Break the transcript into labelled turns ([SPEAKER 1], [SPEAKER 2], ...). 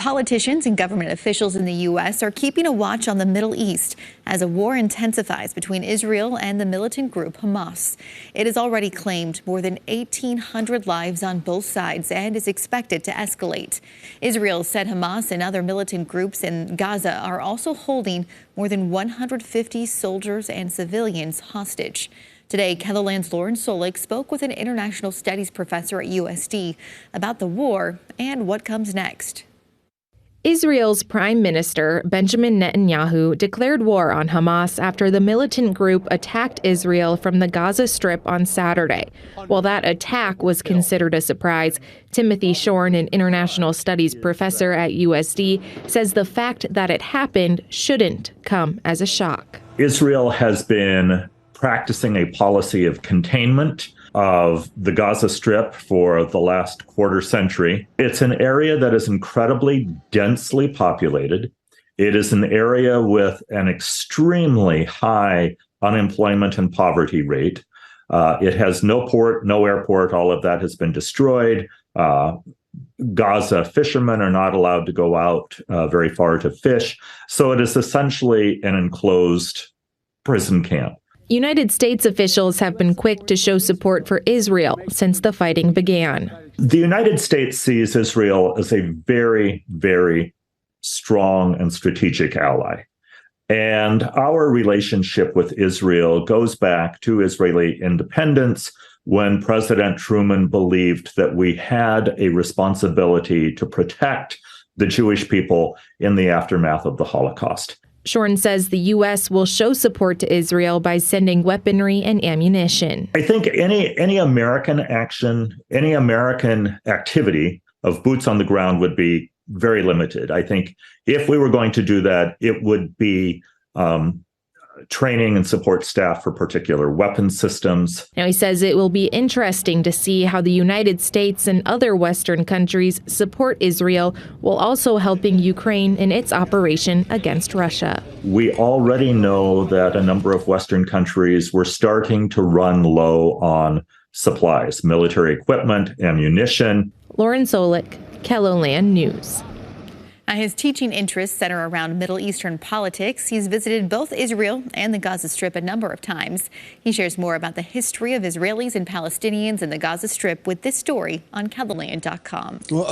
[SPEAKER 1] Politicians and government officials in the U.S. are keeping a watch on the Middle East as a war intensifies between Israel and the militant group Hamas. It has already claimed more than 1,800 lives on both sides and is expected to escalate. Israel said Hamas and other militant groups in Gaza are also holding more than 150 soldiers and civilians hostage. Today, KELOLAND's Lauren Solich spoke with an international studies professor at USD about the war and what comes next.
[SPEAKER 2] Israel's Prime Minister Benjamin Netanyahu declared war on Hamas after the militant group attacked Israel from the Gaza Strip on Saturday. While that attack was considered a surprise, Timothy Shorn, an international studies professor at USD, says the fact that it happened shouldn't come as a shock.
[SPEAKER 3] Israel has been practicing a policy of containment of the Gaza Strip for the last quarter century. It's an area that is incredibly densely populated. It is an area with an extremely high unemployment and poverty rate. It has no port, no airport. All of that has been destroyed. Gaza fishermen are not allowed to go out very far to fish. So it is essentially an enclosed prison camp.
[SPEAKER 2] United States officials have been quick to show support for Israel since the fighting began.
[SPEAKER 3] The United States sees Israel as a very, very strong and strategic ally. And our relationship with Israel goes back to Israeli independence, when President Truman believed that we had a responsibility to protect the Jewish people in the aftermath of the Holocaust.
[SPEAKER 2] Shorn says the U.S. will show support to Israel by sending weaponry and ammunition.
[SPEAKER 3] I think any American action, any American activity of boots on the ground would be very limited. I think if we were going to do that, it would be training and support staff for particular weapon systems.
[SPEAKER 2] Now, he says it will be interesting to see how the United States and other Western countries support Israel while also helping Ukraine in its operation against Russia.
[SPEAKER 3] We already know that a number of Western countries were starting to run low on supplies, military equipment, ammunition.
[SPEAKER 2] Lauren Solich, KELOLAND News.
[SPEAKER 1] His teaching interests center around Middle Eastern politics. He's visited both Israel and the Gaza Strip a number of times. He shares more about the history of Israelis and Palestinians in the Gaza Strip with this story on KELOLAND.com.